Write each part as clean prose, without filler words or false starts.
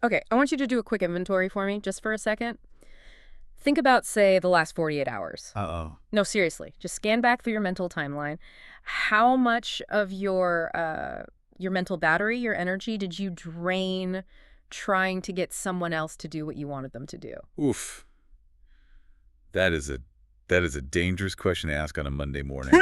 Okay, I want you to do a quick inventory for me, just for a second. Think about, say, the last 48 hours. Uh-oh. No, seriously. Just scan back through your mental timeline. How much of your mental battery, your energy, did you drain trying to get someone else to do what you wanted them to do? Oof. That is a dangerous question to ask on a Monday morning.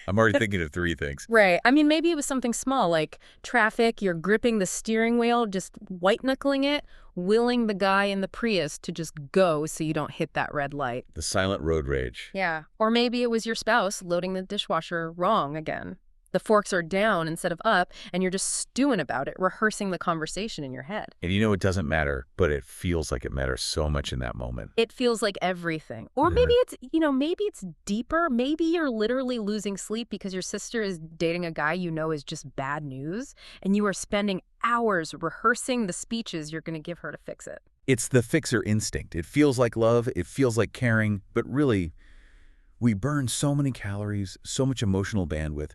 I'm already thinking of three things. Right. I mean, maybe it was something small, like traffic, you're gripping the steering wheel, just white-knuckling it, willing the guy in the Prius to just go so you don't hit that red light. The silent road rage. Yeah. Or maybe it was your spouse loading the dishwasher wrong again. The forks are down instead of up, and you're just stewing about it, rehearsing the conversation in your head. And it doesn't matter, but it feels like it matters so much in that moment. It feels like everything. Or maybe maybe it's deeper. Maybe you're literally losing sleep because your sister is dating a guy you know is just bad news, and you are spending hours rehearsing the speeches you're going to give her to fix it. It's the fixer instinct. It feels like love, it feels like caring, but really, we burn so many calories, so much emotional bandwidth,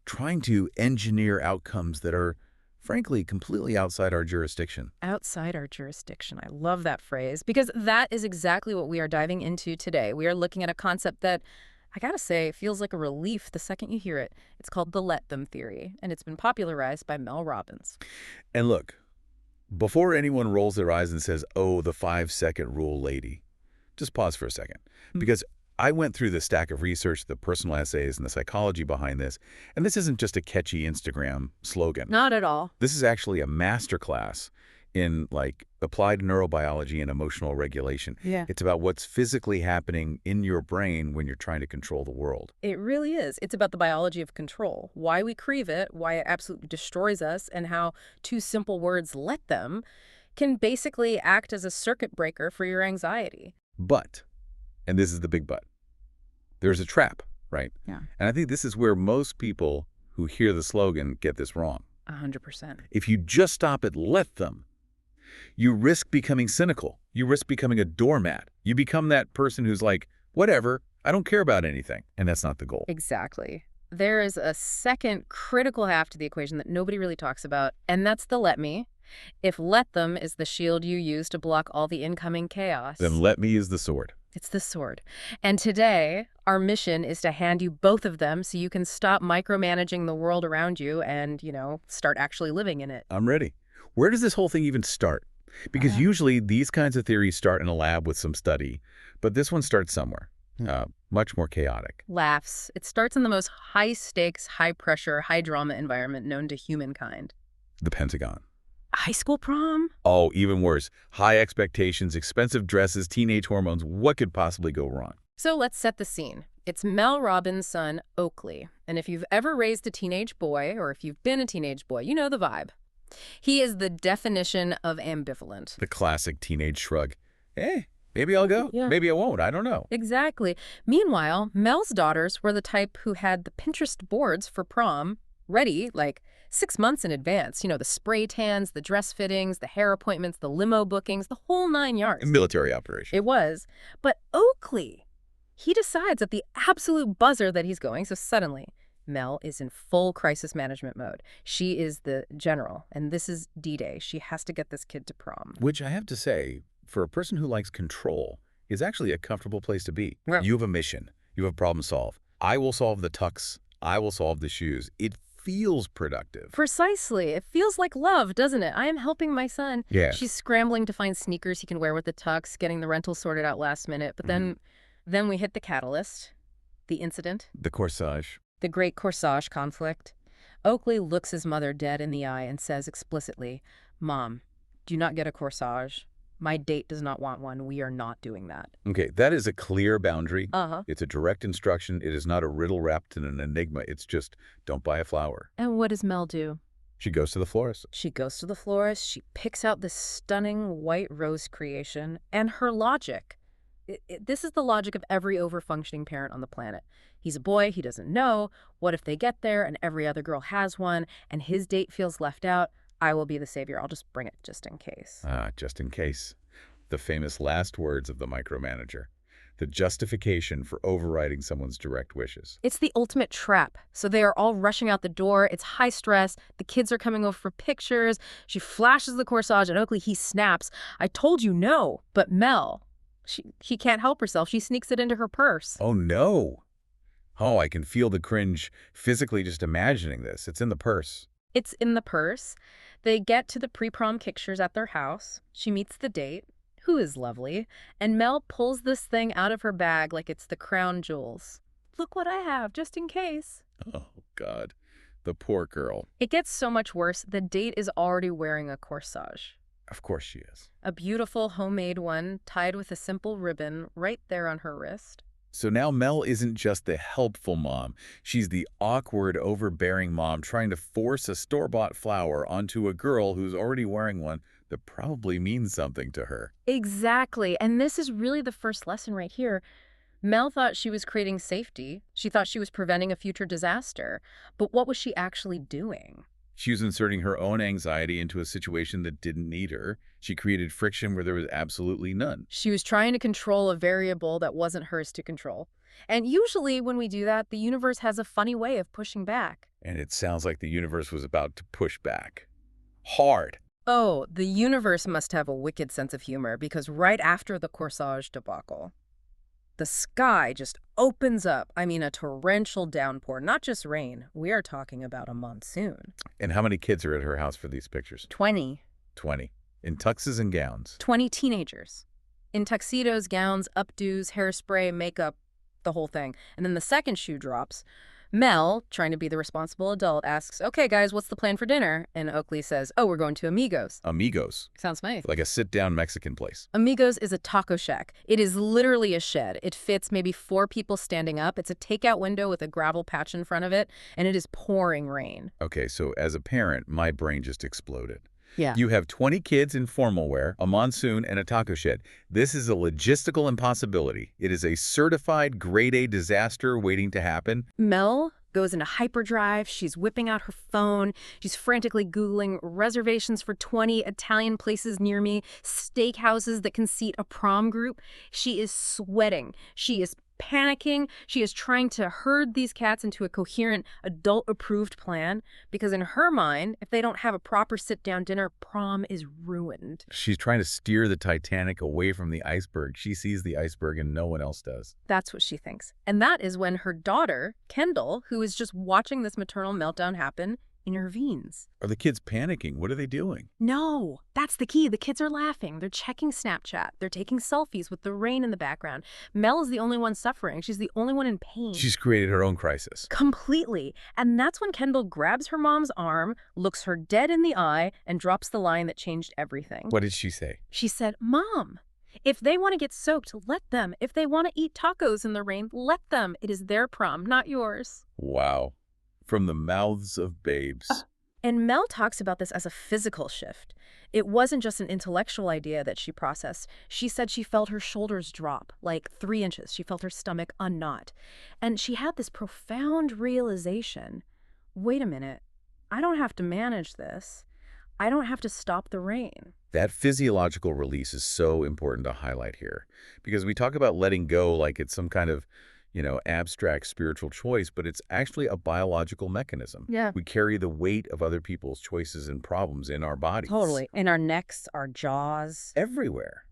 trying to engineer outcomes that are, frankly, completely outside our jurisdiction. Outside our jurisdiction. I love that phrase because that is exactly what we are diving into today. We are looking at a concept that, I gotta say, feels like a relief the second you hear it. It's called the let them theory, and it's been popularized by Mel Robbins. And look, before anyone rolls their eyes and says, oh, the 5-second rule, lady, just pause for a second. Because I went through the stack of research, the personal essays, and the psychology behind this, and this isn't just a catchy Instagram slogan. Not at all. This is actually a masterclass in, applied neurobiology and emotional regulation. Yeah. It's about what's physically happening in your brain when you're trying to control the world. It really is. It's about the biology of control, why we crave it, why it absolutely destroys us, and how two simple words, let them, can basically act as a circuit breaker for your anxiety. But, and this is the big but, there's a trap, right? Yeah. And I think this is where most people who hear the slogan get this wrong. 100%. If you just stop at let them, you risk becoming cynical. You risk becoming a doormat. You become that person who's like, whatever, I don't care about anything. And that's not the goal. Exactly. There is a second critical half to the equation that nobody really talks about, and that's the let me. If let them is the shield you use to block all the incoming chaos, Then let me use the sword. it's the sword. And today, our mission is to hand you both of them so you can stop micromanaging the world around you and, start actually living in it. I'm ready. Where does this whole thing even start? Because usually these kinds of theories start in a lab with some study, but this one starts somewhere, much more chaotic. Laughs. It starts in the most high-stakes, high-pressure, high-drama environment known to humankind. The Pentagon. High school prom? Oh, even worse. High expectations, expensive dresses, teenage hormones. What could possibly go wrong? So let's set the scene. It's Mel Robbins' son, Oakley. And if you've ever raised a teenage boy, or if you've been a teenage boy, you know the vibe. He is the definition of ambivalent. The classic teenage shrug. Maybe I'll go. Yeah. Maybe I won't. I don't know. Exactly. Meanwhile, Mel's daughters were the type who had the Pinterest boards for prom ready, 6 months in advance. The spray tans, the dress fittings, the hair appointments, the limo bookings, the whole 9 yards. A military operation. It was. But Oakley, he decides at the absolute buzzer that he's going, so suddenly Mel is in full crisis management mode. She is the general, and this is D-Day. She has to get this kid to prom. Which I have to say, for a person who likes control, is actually a comfortable place to be. Yeah. You have a mission. You have a problem to solve. I will solve the tux. I will solve the shoes. It feels productive. Precisely. It feels like love, doesn't it? I am helping my son. Yeah. She's scrambling to find sneakers he can wear with the tux, getting the rental sorted out last minute. But then we hit the catalyst, the incident. The corsage. The great corsage conflict. Oakley looks his mother dead in the eye and says explicitly, "Mom, do not get a corsage. My date does not want one. We are not doing that." Okay, that is a clear boundary. Uh-huh. It's a direct instruction. It is not a riddle wrapped in an enigma. It's just, don't buy a flower. And what does Mel do? She goes to the florist. She goes to the florist. She picks out this stunning white rose creation. And her logic, this is the logic of every over-functioning parent on the planet. He's a boy, he doesn't know. What if they get there and every other girl has one and his date feels left out? I will be the savior. I'll just bring it just in case. Just in case. The famous last words of the micromanager. The justification for overriding someone's direct wishes. It's the ultimate trap. So they are all rushing out the door. It's high stress. The kids are coming over for pictures. She flashes the corsage at Oakley. He snaps. "I told you no." But Mel, she can't help herself. She sneaks it into her purse. Oh, no. Oh, I can feel the cringe physically just imagining this. It's in the purse. It's in the purse. They get to the pre-prom pictures at their house. She meets the date, who is lovely, and Mel pulls this thing out of her bag like it's the crown jewels. "Look what I have, just in case." Oh, God. The poor girl. It gets so much worse. The date is already wearing a corsage. Of course she is. A beautiful homemade one, tied with a simple ribbon right there on her wrist. So now Mel isn't just the helpful mom. She's the awkward, overbearing mom trying to force a store-bought flower onto a girl who's already wearing one that probably means something to her. Exactly. And this is really the first lesson right here. Mel thought she was creating safety. She thought she was preventing a future disaster. But what was she actually doing? She was inserting her own anxiety into a situation that didn't need her. She created friction where there was absolutely none. She was trying to control a variable that wasn't hers to control. And usually when we do that, the universe has a funny way of pushing back. And it sounds like the universe was about to push back. Hard. Oh, the universe must have a wicked sense of humor, because right after the corsage debacle, the sky just opens up. I mean, a torrential downpour, not just rain. We are talking about a monsoon. And how many kids are at her house for these pictures? 20. 20. In tuxes and gowns. 20 teenagers. In tuxedos, gowns, updos, hairspray, makeup, the whole thing. And then the second shoe drops. Mel, trying to be the responsible adult, asks, "Okay, guys, what's the plan for dinner?" And Oakley says, "Oh, we're going to Amigos." Amigos. Sounds nice. Like a sit-down Mexican place. Amigos is a taco shack. It is literally a shed. It fits maybe 4 people standing up. It's a takeout window with a gravel patch in front of it, and it is pouring rain. Okay, so as a parent, my brain just exploded. Yeah. You have 20 kids in formal wear, a monsoon, and a taco shed. This is a logistical impossibility. It is a certified grade A disaster waiting to happen. Mel goes into hyperdrive. She's whipping out her phone. She's frantically Googling reservations for 20 Italian places near me, steakhouses that can seat a prom group. She is sweating. She is panicking. She is trying to herd these cats into a coherent, adult-approved plan, because in her mind, if they don't have a proper sit-down dinner, prom is ruined. She's trying to steer the Titanic away from the iceberg. She sees the iceberg and no one else does. That's what she thinks. And that is when her daughter, Kendall, who is just watching this maternal meltdown happen, intervenes. Are the kids panicking? What are they doing? No, that's the key. The kids are laughing. They're checking Snapchat. They're taking selfies with the rain in the background. Mel is the only one suffering. She's the only one in pain. She's created her own crisis. Completely. And that's when Kendall grabs her mom's arm, looks her dead in the eye, and drops the line that changed everything. What did she say? She said, "Mom, if they want to get soaked, let them. If they want to eat tacos in the rain, let them. It is their prom, not yours." Wow. From the mouths of babes. And Mel talks about this as a physical shift. It wasn't just an intellectual idea that she processed. She said she felt her shoulders drop, like 3 inches. She felt her stomach unknot. And she had this profound realization. Wait a minute. I don't have to manage this. I don't have to stop the rain. That physiological release is so important to highlight here, because we talk about letting go like it's some kind of abstract spiritual choice, but it's actually a biological mechanism. Yeah. We carry the weight of other people's choices and problems in our bodies. Totally. In our necks, our jaws. Everywhere.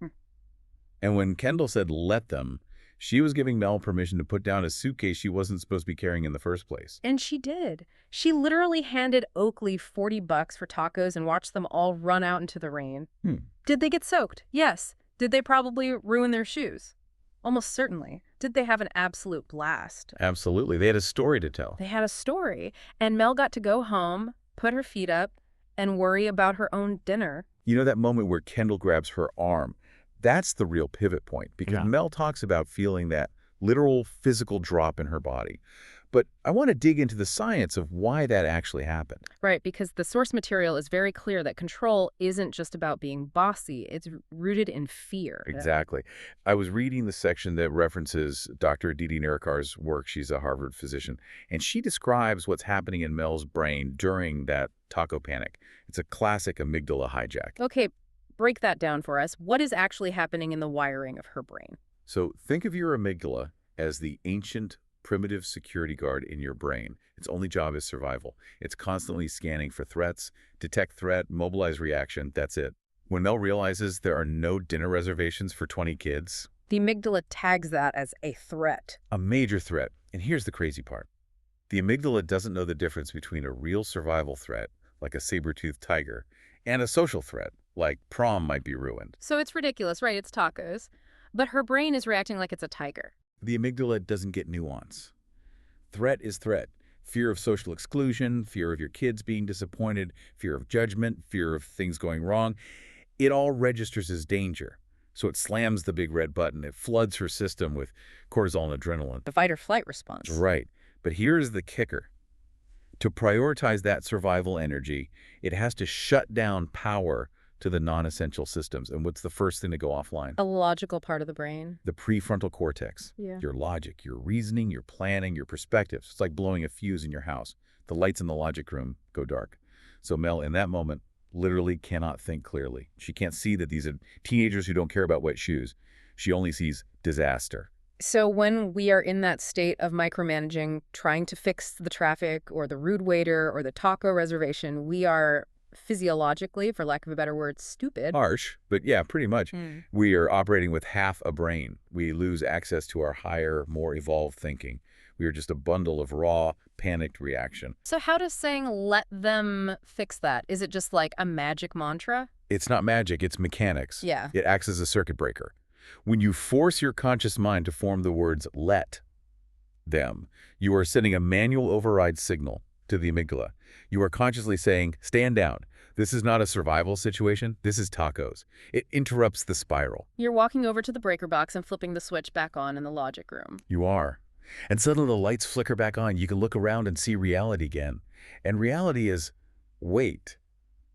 And when Kendall said, "let them," she was giving Mel permission to put down a suitcase she wasn't supposed to be carrying in the first place. And she did. She literally handed Oakley $40 for tacos and watched them all run out into the rain. Did they get soaked? Yes. Did they probably ruin their shoes? Almost certainly. Did they have an absolute blast? Absolutely. They had a story to tell. They had a story. And Mel got to go home, put her feet up, and worry about her own dinner. You know that moment where Kendall grabs her arm? That's the real pivot point, because Mel talks about feeling that literal physical drop in her body. But I want to dig into the science of why that actually happened. Right, because the source material is very clear that control isn't just about being bossy. It's rooted in fear. Exactly. I was reading the section that references Dr. Aditi Nerikar's work. She's a Harvard physician, and she describes what's happening in Mel's brain during that taco panic. It's a classic amygdala hijack. Okay, break that down for us. What is actually happening in the wiring of her brain? So think of your amygdala as the ancient, primitive security guard in your brain. Its only job is survival. It's constantly scanning for threats, detect threat, mobilize reaction, that's it. When Mel realizes there are no dinner reservations for 20 kids, The amygdala tags that as a threat. a major threat. And here's the crazy part. The amygdala doesn't know the difference between a real survival threat, like a saber-toothed tiger, and a social threat, like prom might be ruined. So it's ridiculous, right? It's tacos. But her brain is reacting like it's a tiger. The amygdala doesn't get nuance. Threat is threat. Fear of social exclusion, fear of your kids being disappointed, fear of judgment, fear of things going wrong. It all registers as danger. So it slams the big red button. It floods her system with cortisol and adrenaline. The fight or flight response. Right. But here's the kicker. To prioritize that survival energy, it has to shut down power to the non-essential systems. And what's the first thing to go offline? A logical part of the brain. The prefrontal cortex. Yeah. Your logic, your reasoning, your planning, your perspectives. It's like blowing a fuse in your house. The lights in the logic room go dark. So Mel, in that moment, literally cannot think clearly. She can't see that these are teenagers who don't care about wet shoes. She only sees disaster. So when we are in that state of micromanaging, trying to fix the traffic or the rude waiter or the taco reservation, we are physiologically, for lack of a better word, stupid. Harsh, but yeah, pretty much. We are operating with half a brain. We lose access to our higher, more evolved thinking. We are just a bundle of raw, panicked reaction. So how does saying let them fix that? Is it just like a magic mantra? It's not magic, it's mechanics. Yeah. It acts as a circuit breaker. When you force your conscious mind to form the words let them, you are sending a manual override signal to the amygdala. You are consciously saying, stand down. This is not a survival situation. This is tacos. It interrupts the spiral. You're walking over to the breaker box and flipping the switch back on in the logic room. You are. And suddenly the lights flicker back on. You can look around and see reality again. And reality is, wait.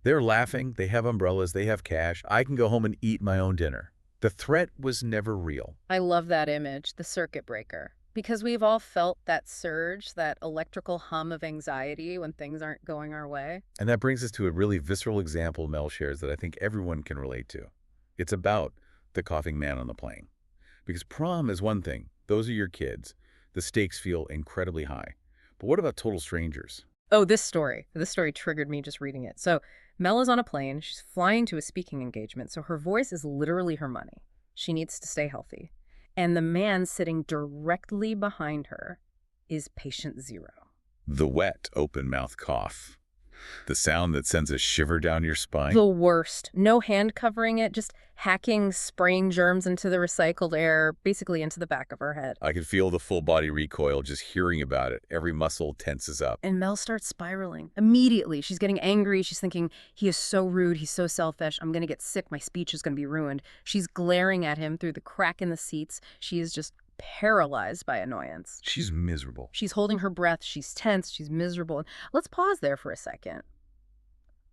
They're laughing. They have umbrellas. They have cash. I can go home and eat my own dinner. The threat was never real. I love that image, the circuit breaker. Because we've all felt that surge, that electrical hum of anxiety when things aren't going our way. And that brings us to a really visceral example Mel shares that I think everyone can relate to. It's about the coughing man on the plane. Because prom is one thing. Those are your kids. The stakes feel incredibly high. But what about total strangers? Oh, this story triggered me just reading it. So Mel is on a plane. She's flying to a speaking engagement. So her voice is literally her money. She needs to stay healthy. And the man sitting directly behind her is patient zero. The wet, open-mouth cough. The sound that sends a shiver down your spine. The worst. No hand covering it, just hacking, spraying germs into the recycled air, basically into the back of her head. I could feel the full-body recoil just hearing about it. Every muscle tenses up. And Mel starts spiraling. Immediately, she's getting angry. She's thinking, he is so rude. He's so selfish. I'm going to get sick. My speech is going to be ruined. She's glaring at him through the crack in the seats. She is just paralyzed by annoyance. She's miserable. She's holding her breath. She's tense. She's miserable. Let's pause there for a second.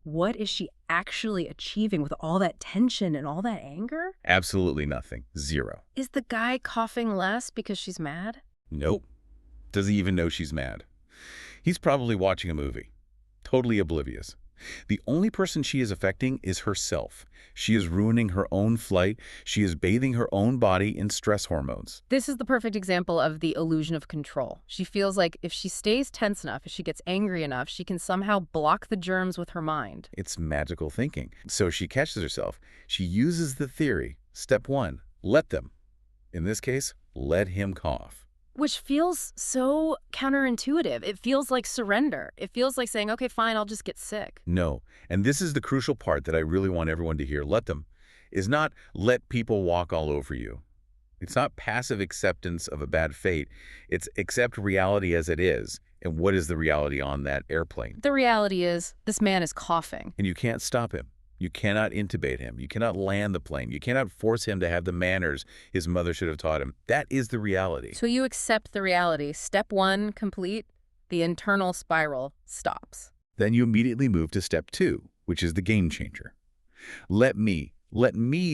What is she actually achieving with all that tension and all that anger? Absolutely nothing. Zero. Is the guy coughing less because she's mad? Nope. Does he even know she's mad? He's probably watching a movie. Totally oblivious. The only person she is affecting is herself. She is ruining her own flight. She is bathing her own body in stress hormones. This is the perfect example of the illusion of control. She feels like if she stays tense enough, if she gets angry enough, she can somehow block the germs with her mind. It's magical thinking. So she catches herself. She uses the theory. Step one, let them. In this case, let him cough. Which feels so counterintuitive. It feels like surrender. It feels like saying, okay, fine, I'll just get sick. No. And this is the crucial part that I really want everyone to hear. Let them is not let people walk all over you. It's not passive acceptance of a bad fate. It's accept reality as it is. And what is the reality on that airplane? The reality is this man is coughing. And you can't stop him. You cannot intubate him. You cannot land the plane. You cannot force him to have the manners his mother should have taught him. That is the reality. So you accept the reality. Step one complete, the internal spiral stops. Then you immediately move to step two, which is the game changer. Let me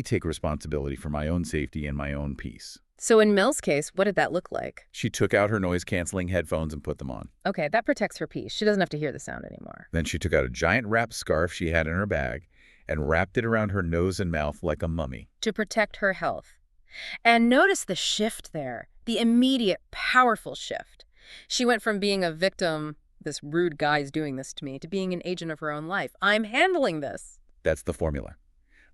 take responsibility for my own safety and my own peace. So in Mel's case, what did that look like? She took out her noise-canceling headphones and put them on. Okay, that protects her peace. She doesn't have to hear the sound anymore. Then she took out a giant wrap scarf she had in her bag and wrapped it around her nose and mouth like a mummy. To protect her health. And notice the shift there, the immediate, powerful shift. She went from being a victim, this rude guy's doing this to me, to being an agent of her own life. I'm handling this. That's the formula.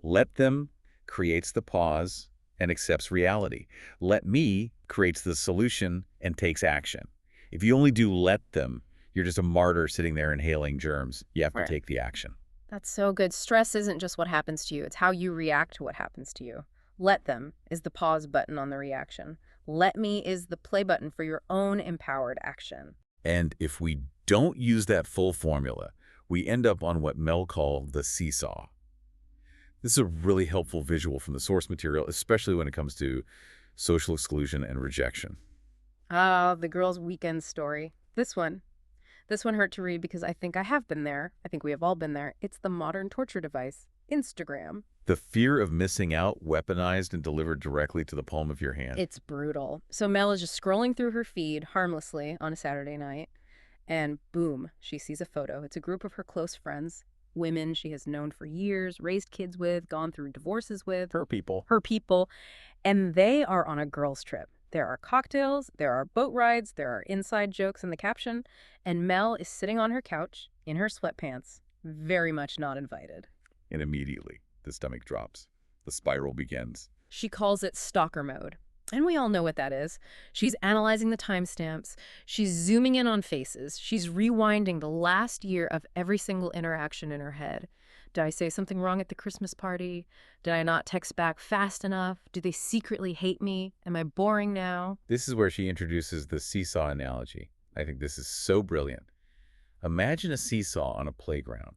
Let them creates the pause and accepts reality. Let me creates the solution and takes action. If you only do let them, you're just a martyr sitting there inhaling germs. You have to Right. take the action. That's so good. Stress isn't just what happens to you, it's how you react to what happens to you. Let them is the pause button on the reaction. Let me is the play button for your own empowered action. And if we don't use that full formula, we end up on what Mel called the seesaw. This is a really helpful visual from the source material, especially when it comes to social exclusion and rejection. Ah, the girl's weekend story. This one. This one hurt to read because I think I have been there. I think we have all been there. It's the modern torture device, Instagram. The fear of missing out weaponized and delivered directly to the palm of your hand. It's brutal. So Mel is just scrolling through her feed harmlessly on a Saturday night, and boom, she sees a photo. It's a group of her close friends, women she has known for years, raised kids with, gone through divorces with. Her people. Her people, and they are on a girls' trip. There are cocktails, there are boat rides, there are inside jokes in the caption, and Mel is sitting on her couch in her sweatpants, very much not invited. And immediately, the stomach drops. The spiral begins. She calls it stalker mode. And we all know what that is. She's analyzing the timestamps. She's zooming in on faces. She's rewinding the last year of every single interaction in her head. Did I say something wrong at the Christmas party? Did I not text back fast enough? Do they secretly hate me? Am I boring now? This is where she introduces the seesaw analogy. I think this is so brilliant. Imagine a seesaw on a playground.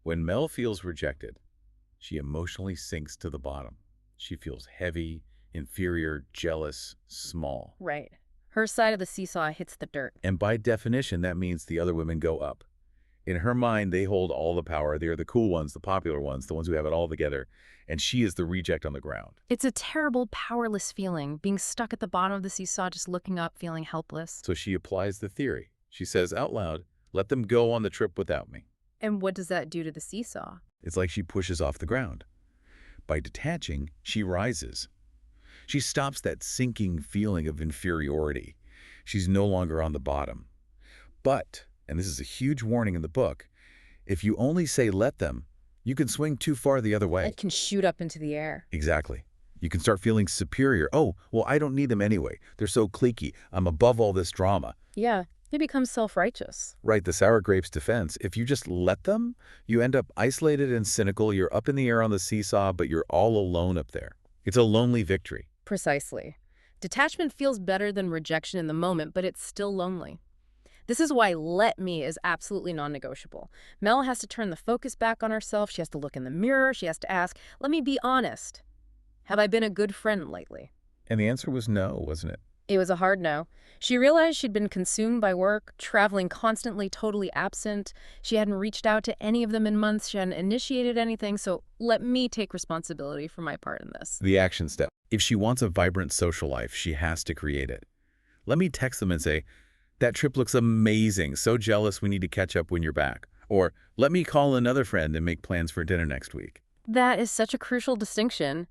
When Mel feels rejected, she emotionally sinks to the bottom. She feels heavy, inferior, jealous, small. Right. Her side of the seesaw hits the dirt. And by definition, that means the other women go up. In her mind, they hold all the power. They're the cool ones, the popular ones, the ones who have it all together. And she is the reject on the ground. It's a terrible, powerless feeling, being stuck at the bottom of the seesaw, just looking up, feeling helpless. So she applies the theory. She says out loud, let them go on the trip without me. And what does that do to the seesaw? It's like she pushes off the ground. By detaching, she rises. She stops that sinking feeling of inferiority. She's no longer on the bottom. But, and this is a huge warning in the book, if you only say let them, you can swing too far the other way. It can shoot up into the air. Exactly. You can start feeling superior. Oh, well, I don't need them anyway. They're so cliquey. I'm above all this drama. Yeah, it becomes self-righteous. Right, the sour grapes defense. If you just let them, you end up isolated and cynical. You're up in the air on the seesaw, but you're all alone up there. It's a lonely victory. Precisely. Detachment feels better than rejection in the moment, but it's still lonely. This is why let me is absolutely non-negotiable. Mel has to turn the focus back on herself. She has to look in the mirror. She has to ask, let me be honest. Have I been a good friend lately? And the answer was no, wasn't it? It was a hard no. She realized she'd been consumed by work, traveling constantly, totally absent. She hadn't reached out to any of them in months. She hadn't initiated anything, so let me take responsibility for my part in this. The action step. If she wants a vibrant social life, she has to create it. Let me text them and say, that trip looks amazing. So jealous, we need to catch up when you're back. Or let me call another friend and make plans for dinner next week. That is such a crucial distinction.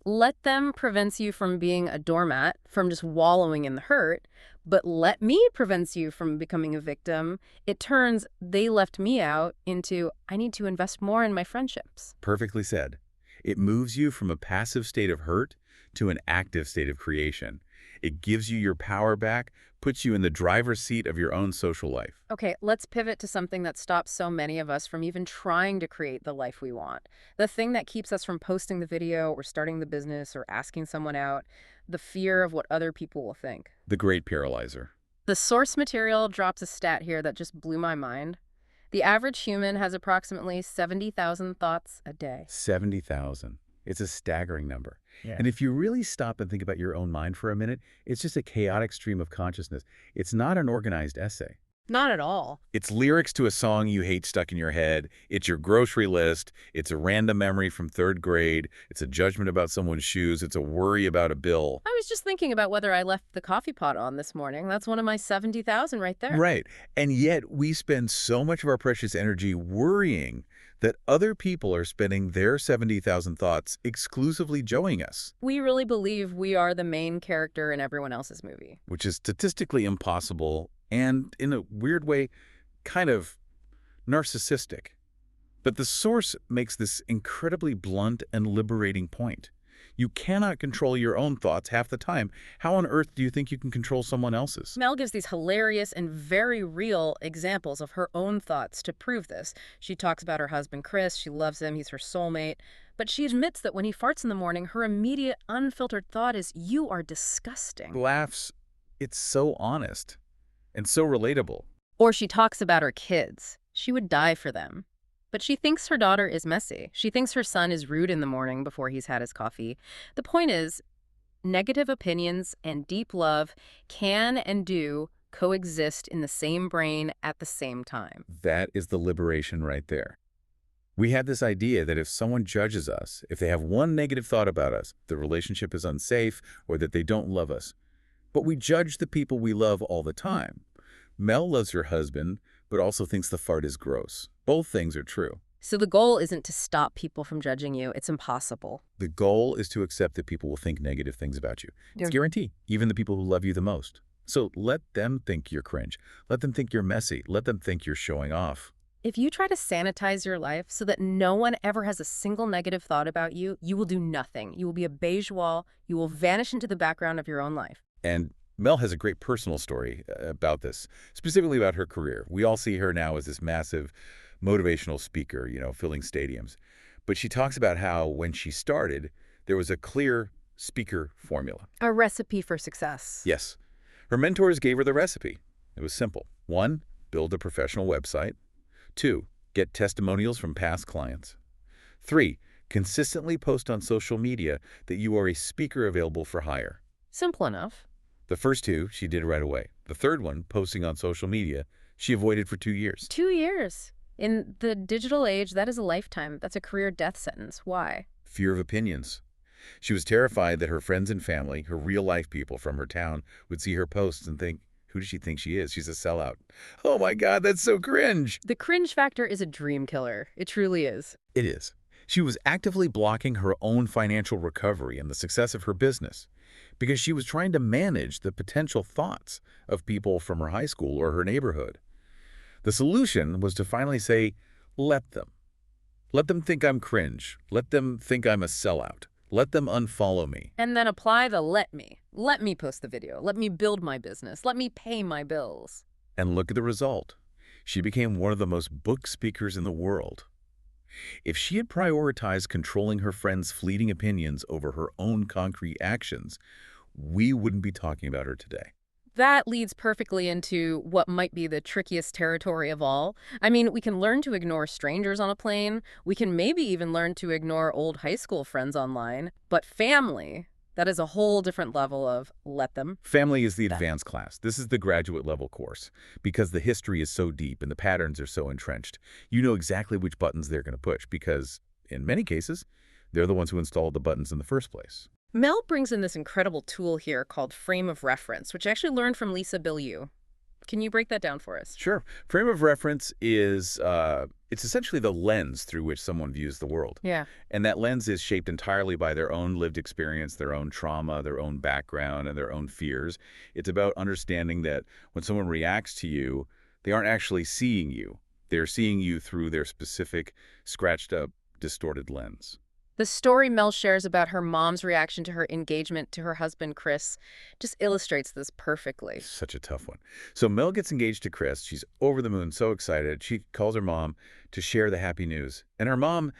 Let them prevents you from being a doormat, from just wallowing in the hurt, but let me prevents you from becoming a victim. It turns they left me out into I need to invest more in my friendships. Perfectly said. It moves you from a passive state of hurt to an active state of creation. It gives you your power back, puts you in the driver's seat of your own social life. Okay, let's pivot to something that stops so many of us from even trying to create the life we want. The thing that keeps us from posting the video or starting the business or asking someone out, the fear of what other people will think. The great paralyzer. The source material drops a stat here that just blew my mind. The average human has approximately 70,000 thoughts a day. 70,000. It's a staggering number. Yeah. And if you really stop and think about your own mind for a minute, it's just a chaotic stream of consciousness. It's not an organized essay. Not at all. It's lyrics to a song you hate stuck in your head. It's your grocery list. It's a random memory from third grade. It's a judgment about someone's shoes. It's a worry about a bill. I was just thinking about whether I left the coffee pot on this morning. That's one of my 70,000 right there. Right. And yet we spend so much of our precious energy worrying that other people are spending their 70,000 thoughts exclusively joeying us, We really believe we are the main character in everyone else's movie. which is statistically impossible and, in a weird way, kind of narcissistic. But the source makes this incredibly blunt and liberating point. You cannot control your own thoughts half the time. How on earth do you think you can control someone else's? Mel gives these hilarious and very real examples of her own thoughts to prove this. She talks about her husband, Chris. She loves him. He's her soulmate. But she admits that when he farts in the morning, her immediate, unfiltered thought is, "You are disgusting." Laughs, it's so honest and so relatable. Or she talks about her kids. She would die for them. But she thinks her daughter is messy. She thinks her son is rude in the morning before he's had his coffee. The point is, negative opinions and deep love can and do coexist in the same brain at the same time. That is the liberation right there. We have this idea that if someone judges us, if they have one negative thought about us, the relationship is unsafe or that they don't love us. But we judge the people we love all the time. Mel loves her husband, but also thinks the fart is gross. Both things are true. So the goal isn't to stop people from judging you. It's impossible. The goal is to accept that people will think negative things about you. It's Yeah. guaranteed, even the people who love you the most. So let them think you're cringe. Let them think you're messy. Let them think you're showing off. If you try to sanitize your life so that no one ever has a single negative thought about you, you will do nothing. You will be a beige wall. You will vanish into the background of your own life. And Mel has a great personal story about this, specifically about her career. We all see her now as this massive motivational speaker, filling stadiums. But she talks about how when she started, there was a clear speaker formula. A recipe for success. Yes. Her mentors gave her the recipe. It was simple. 1, build a professional website. 2, get testimonials from past clients. 3, consistently post on social media that you are a speaker available for hire. Simple enough. The first 2, she did right away. The third one, posting on social media, she avoided for 2 years. 2 years. In the digital age, that is a lifetime. That's a career death sentence. Why? Fear of opinions. She was terrified that her friends and family, her real-life people from her town, would see her posts and think, who does she think she is? She's a sellout. Oh my God, that's so cringe. The cringe factor is a dream killer. It truly is. It is. She was actively blocking her own financial recovery and the success of her business because she was trying to manage the potential thoughts of people from her high school or her neighborhood. The solution was to finally say, let them. Let them think I'm cringe. Let them think I'm a sellout. Let them unfollow me. And then apply the let me. Let me post the video. Let me build my business. Let me pay my bills. And look at the result. She became one of the most booked speakers in the world. If she had prioritized controlling her friends' fleeting opinions over her own concrete actions, we wouldn't be talking about her today. That leads perfectly into what might be the trickiest territory of all. I mean, we can learn to ignore strangers on a plane. We can maybe even learn to ignore old high school friends online. But family, that is a whole different level of let them. Family is the advanced class. This is the graduate level course. Because the history is so deep and the patterns are so entrenched, you know exactly which buttons they're going to push because, in many cases, they're the ones who installed the buttons in the first place. Mel brings in this incredible tool here called frame of reference, which I actually learned from Lisa Bilyeu. Can you break that down for us? Sure. Frame of reference is it's essentially the lens through which someone views the world. Yeah. And that lens is shaped entirely by their own lived experience, their own trauma, their own background, and their own fears. It's about understanding that when someone reacts to you, they aren't actually seeing you. They're seeing you through their specific, scratched up, distorted lens. The story Mel shares about her mom's reaction to her engagement to her husband, Chris, just illustrates this perfectly. Such a tough one. So Mel gets engaged to Chris. She's over the moon, so excited. She calls her mom to share the happy news. And her mom,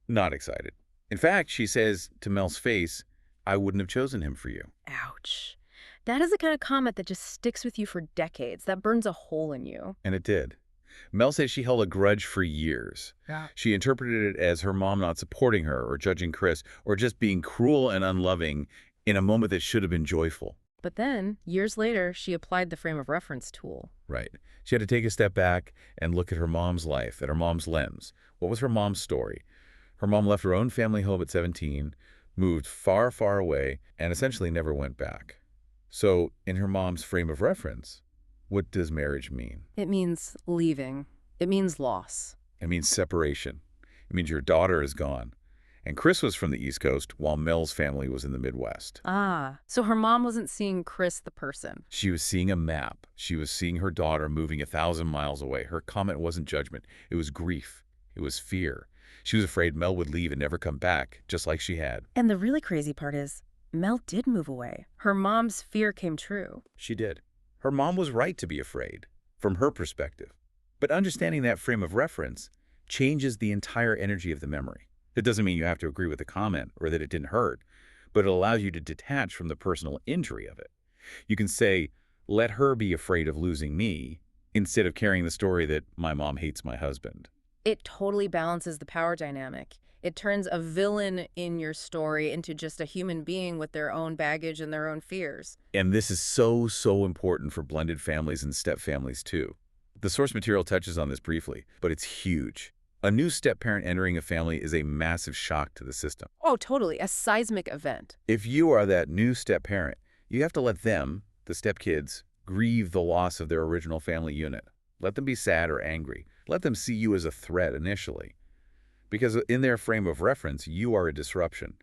not excited. In fact, she says to Mel's face, I wouldn't have chosen him for you. Ouch. That is the kind of comment that just sticks with you for decades. That burns a hole in you. And it did. Mel says she held a grudge for years. Yeah. She interpreted it as her mom not supporting her or judging Chris or just being cruel and unloving in a moment that should have been joyful. But then, years later, she applied the frame of reference tool. Right. She had to take a step back and look at her mom's life, at her mom's lens. What was her mom's story? Her mom left her own family home at 17, moved far, far away, and essentially never went back. So, in her mom's frame of reference, what does marriage mean? It means leaving. It means loss. It means separation. It means your daughter is gone. And Chris was from the East Coast, while Mel's family was in the Midwest. Ah, so her mom wasn't seeing Chris the person. She was seeing a map. She was seeing her daughter moving 1,000 miles away. Her comment wasn't judgment. It was grief. It was fear. She was afraid Mel would leave and never come back, just like she had. And the really crazy part is, Mel did move away. Her mom's fear came true. She did. Her mom was right to be afraid, from her perspective. But understanding that frame of reference changes the entire energy of the memory. It doesn't mean you have to agree with the comment or that it didn't hurt, but it allows you to detach from the personal injury of it. You can say, let her be afraid of losing me, instead of carrying the story that my mom hates my husband. It totally balances the power dynamic. It turns a villain in your story into just a human being with their own baggage and their own fears. And this is so, so important for blended families and step families too. The source material touches on this briefly, but it's huge. A new step-parent entering a family is a massive shock to the system. Oh, totally. A seismic event. If you are that new step-parent, you have to let them, the step-kids, grieve the loss of their original family unit. Let them be sad or angry. Let them see you as a threat initially. Because in their frame of reference, you are a disruption.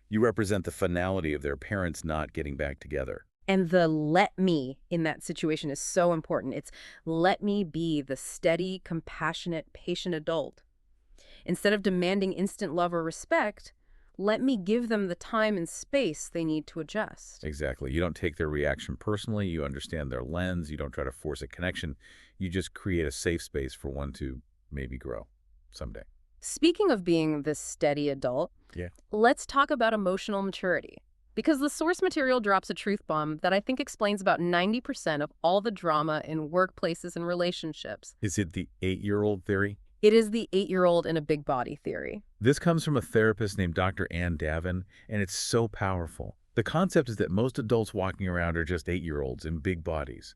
You represent the finality of their parents not getting back together. And the let me in that situation is so important. It's let me be the steady, compassionate, patient adult. Instead of demanding instant love or respect, let me give them the time and space they need to adjust. Exactly. You don't take their reaction personally. You understand their lens. You don't try to force a connection. You just create a safe space for one to maybe grow someday. Speaking of being the steady adult, let's talk about emotional maturity. Because the source material drops a truth bomb that I think explains about 90% of all the drama in workplaces and relationships. Is it the 8-year-old theory? It is the 8-year-old in a big body theory. This comes from a therapist named Dr. Ann Davin, and it's so powerful. The concept is that most adults walking around are just 8-year-olds in big bodies.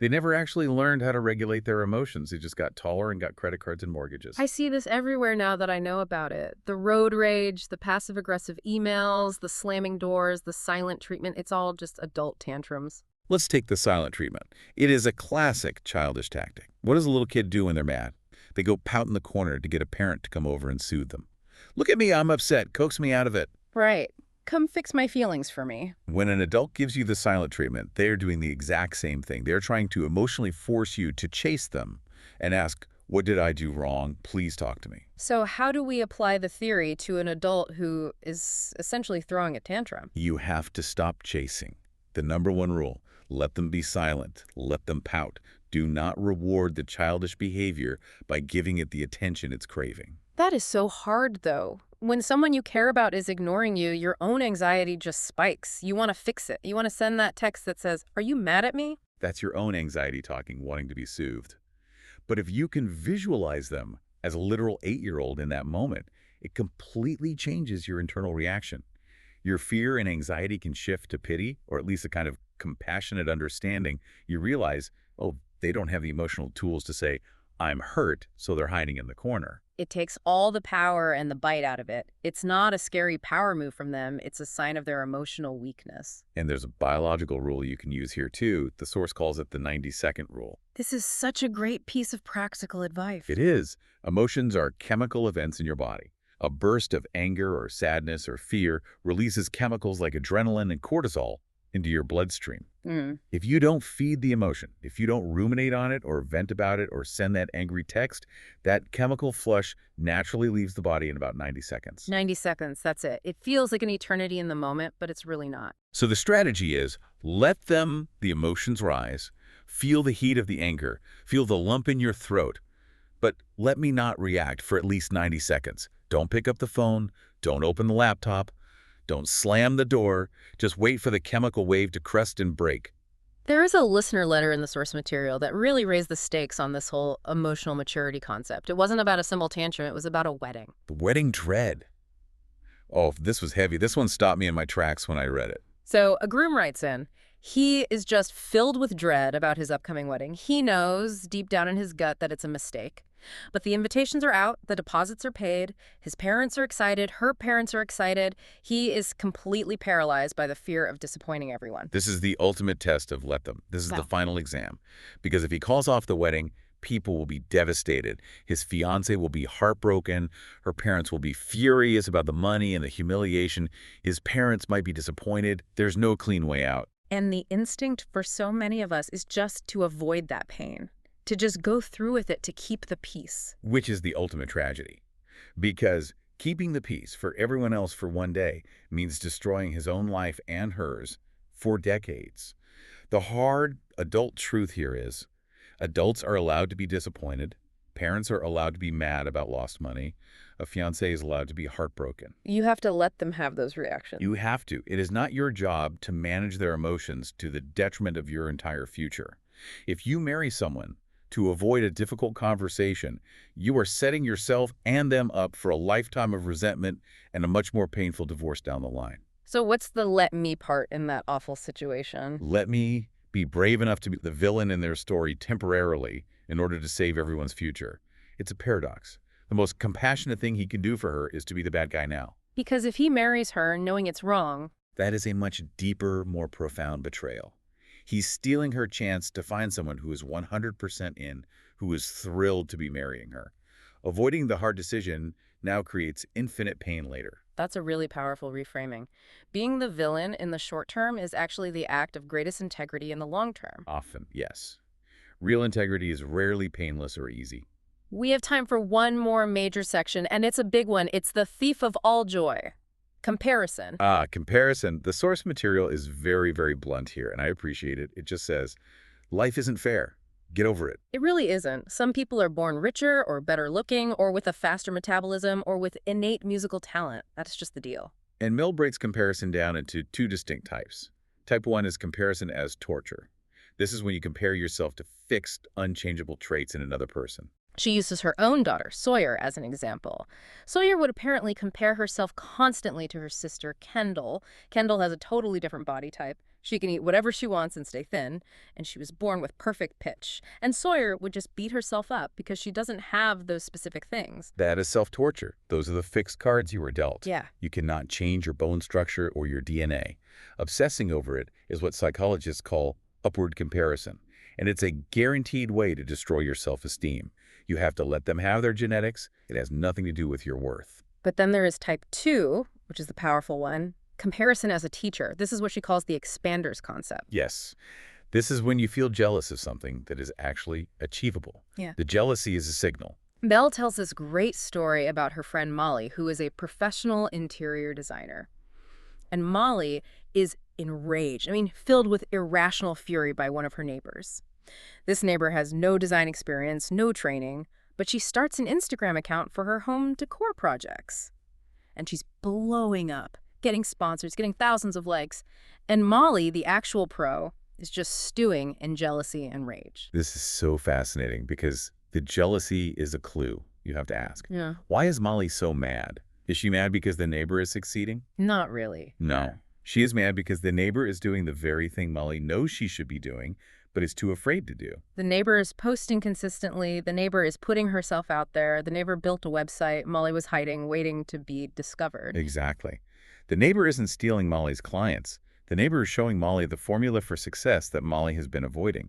They never actually learned how to regulate their emotions. They just got taller and got credit cards and mortgages. I see this everywhere now that I know about it. The road rage, the passive-aggressive emails, the slamming doors, the silent treatment, it's all just adult tantrums. Let's take the silent treatment. It is a classic childish tactic. What does a little kid do when they're mad? They go pout in the corner to get a parent to come over and soothe them. Look at me, I'm upset. Coax me out of it. Right. Come fix my feelings for me. When an adult gives you the silent treatment, they're doing the exact same thing. They're trying to emotionally force you to chase them and ask, what did I do wrong? Please talk to me. So how do we apply the theory to an adult who is essentially throwing a tantrum? You have to stop chasing. The #1 rule, let them be silent. Let them pout. Do not reward the childish behavior by giving it the attention it's craving. That is so hard, though. When someone you care about is ignoring you, your own anxiety just spikes. You want to fix it. You want to send that text that says, are you mad at me? That's your own anxiety talking, wanting to be soothed. But if you can visualize them as a literal 8-year-old in that moment, it completely changes your internal reaction. Your fear and anxiety can shift to pity, or at least a kind of compassionate understanding. You realize, oh, they don't have the emotional tools to say, I'm hurt, so they're hiding in the corner. It takes all the power and the bite out of it. It's not a scary power move from them. It's a sign of their emotional weakness. And there's a biological rule you can use here too. The source calls it the 90-second rule. This is such a great piece of practical advice. It is. Emotions are chemical events in your body. A burst of anger or sadness or fear releases chemicals like adrenaline and cortisol into your bloodstream. If you don't feed the emotion, if you don't ruminate on it or vent about it or send that angry text, that chemical flush naturally leaves the body in about 90 seconds. 90 seconds, that's it. It feels like an eternity in the moment, but it's really not. So the strategy is let the emotions rise, feel the heat of the anger, feel the lump in your throat, but let me not react for at least 90 seconds. Don't pick up the phone, don't open the laptop, don't slam the door. Just wait for the chemical wave to crest and break. There is a listener letter in the source material that really raised the stakes on this whole emotional maturity concept. It wasn't about a simple tantrum. It was about a wedding. The wedding dread. Oh, this was heavy. This one stopped me in my tracks when I read it. So a groom writes in. He is just filled with dread about his upcoming wedding. He knows deep down in his gut that it's a mistake. But the invitations are out, the deposits are paid, his parents are excited, her parents are excited. He is completely paralyzed by the fear of disappointing everyone. This is the ultimate test of let them. This is the final exam. Because if he calls off the wedding, People will be devastated. His fiancée will be heartbroken. Her parents will be furious about the money and the humiliation. His parents might be disappointed. There's no clean way out. And the instinct for so many of us is just to avoid that pain, to just go through with it to keep the peace. Which is the ultimate tragedy. Because keeping the peace for everyone else for one day means destroying his own life and hers for decades. The hard adult truth here is, adults are allowed to be disappointed. Parents are allowed to be mad about lost money. A fiancé is allowed to be heartbroken. You have to let them have those reactions. You have to. It is not your job to manage their emotions to the detriment of your entire future. If you marry someone to avoid a difficult conversation, you are setting yourself and them up for a lifetime of resentment and a much more painful divorce down the line. So what's the let me part in that awful situation? Let me be brave enough to be the villain in their story temporarily in order to save everyone's future. It's a paradox. The most compassionate thing he can do for her is to be the bad guy now. Because if he marries her knowing it's wrong, That is a much deeper, more profound betrayal. He's stealing her chance to find someone who is 100% in, who is thrilled to be marrying her. Avoiding the hard decision now creates infinite pain later. that's a really powerful reframing. Being the villain in the short term is actually the act of greatest integrity in the long term. Often, yes. Real integrity is rarely painless or easy. We have time for one more major section, and it's a big one. It's the thief of all joy. Comparison. Comparison. The source material is very, very blunt here, and I appreciate it. It just says, life isn't fair. Get over it. It really isn't. Some people are born richer or better looking or with a faster metabolism or with innate musical talent. That's just the deal. And Mel breaks comparison down into two distinct types. Type 1 is comparison as torture. This is when you compare yourself to fixed, unchangeable traits in another person. She uses her own daughter, Sawyer, as an example. Sawyer would apparently compare herself constantly to her sister, Kendall. Kendall has a totally different body type. She can eat whatever she wants and stay thin, and she was born with perfect pitch. And Sawyer would just beat herself up because she doesn't have those specific things. That is self-torture. Those are the fixed cards you were dealt. Yeah. You cannot change your bone structure or your DNA. Obsessing over it is what psychologists call upward comparison, and it's a guaranteed way to destroy your self-esteem. You have to let them have their genetics. It has nothing to do with your worth. But then there is type 2, which is the powerful one. Comparison as a teacher. This is what she calls the expanders concept. Yes. This is when you feel jealous of something that is actually achievable. Yeah. The jealousy is a signal. Mel tells this great story about her friend Molly, who is a professional interior designer. And Molly is enraged, filled with irrational fury by one of her neighbors. This neighbor has no design experience, no training, but she starts an Instagram account for her home decor projects. And she's blowing up, getting sponsors, getting thousands of likes. And Molly, the actual pro, is just stewing in jealousy and rage. This is so fascinating because the jealousy is a clue you have to ask. Yeah. Why is Molly so mad? Is she mad because the neighbor is succeeding? Not really. No. She is mad because the neighbor is doing the very thing Molly knows she should be doing, but is too afraid to do. The neighbor is posting consistently. The neighbor is putting herself out there. The neighbor built a website. Molly was hiding, waiting to be discovered. Exactly. The neighbor isn't stealing Molly's clients. The neighbor is showing Molly the formula for success that Molly has been avoiding.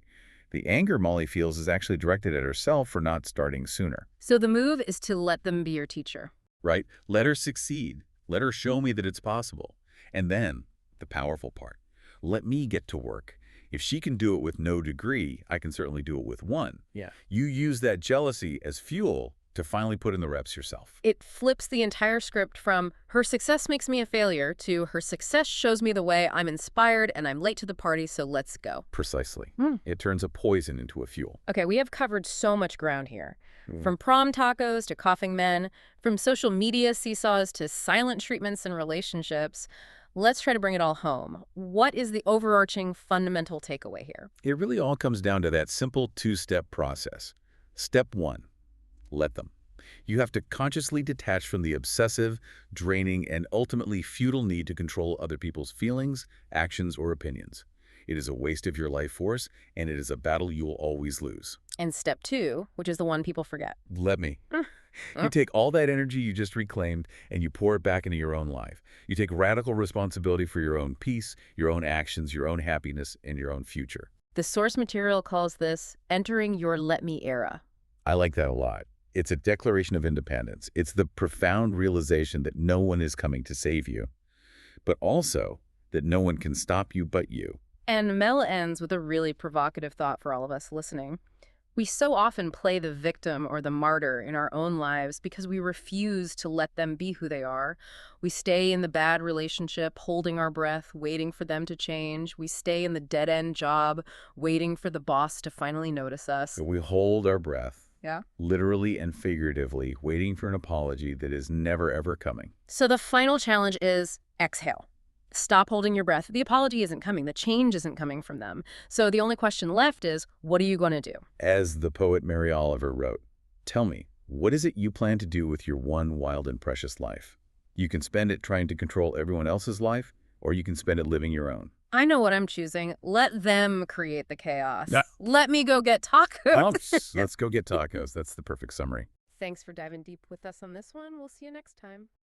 The anger Molly feels is actually directed at herself for not starting sooner. So the move is to let them be your teacher. Right? Let her succeed. Let her show me that it's possible. And then, the powerful part, let me get to work. If she can do it with no degree, I can certainly do it with one. Yeah. You use that jealousy as fuel to finally put in the reps yourself. It flips the entire script from her success makes me a failure to her success shows me the way, I'm inspired and I'm late to the party, so let's go. Precisely. It turns a poison into a fuel. Okay, we have covered so much ground here. From prom tacos to coughing men, from social media seesaws to silent treatments in relationships. Let's try to bring it all home. What is the overarching fundamental takeaway here? It really all comes down to that simple two-step process. Step 1, let them. You have to consciously detach from the obsessive, draining, and ultimately futile need to control other people's feelings, actions, or opinions. It is a waste of your life force, and it is a battle you will always lose. And step 2, which is the one people forget. Let me. You take all that energy you just reclaimed and you pour it back into your own life. You take radical responsibility for your own peace, your own actions, your own happiness, and your own future. The source material calls this entering your let me era. I like that a lot. It's a declaration of independence. It's the profound realization that no one is coming to save you, but also that no one can stop you but you. And Mel ends with a really provocative thought for all of us listening. We so often play the victim or the martyr in our own lives because we refuse to let them be who they are. We stay in the bad relationship, holding our breath, waiting for them to change. We stay in the dead-end job, waiting for the boss to finally notice us. We hold our breath, Yeah. literally and figuratively, waiting for an apology that is never, ever coming. So the final challenge is exhale. Stop holding your breath. The apology isn't coming. The change isn't coming from them. So the only question left is, what are you going to do? As the poet Mary Oliver wrote, tell me, what is it you plan to do with your one wild and precious life? You can spend it trying to control everyone else's life, or you can spend it living your own. I know what I'm choosing. Let them create the chaos. Yeah. Let me go get tacos. Well, let's go get tacos. That's the perfect summary. Thanks for diving deep with us on this one. We'll see you next time.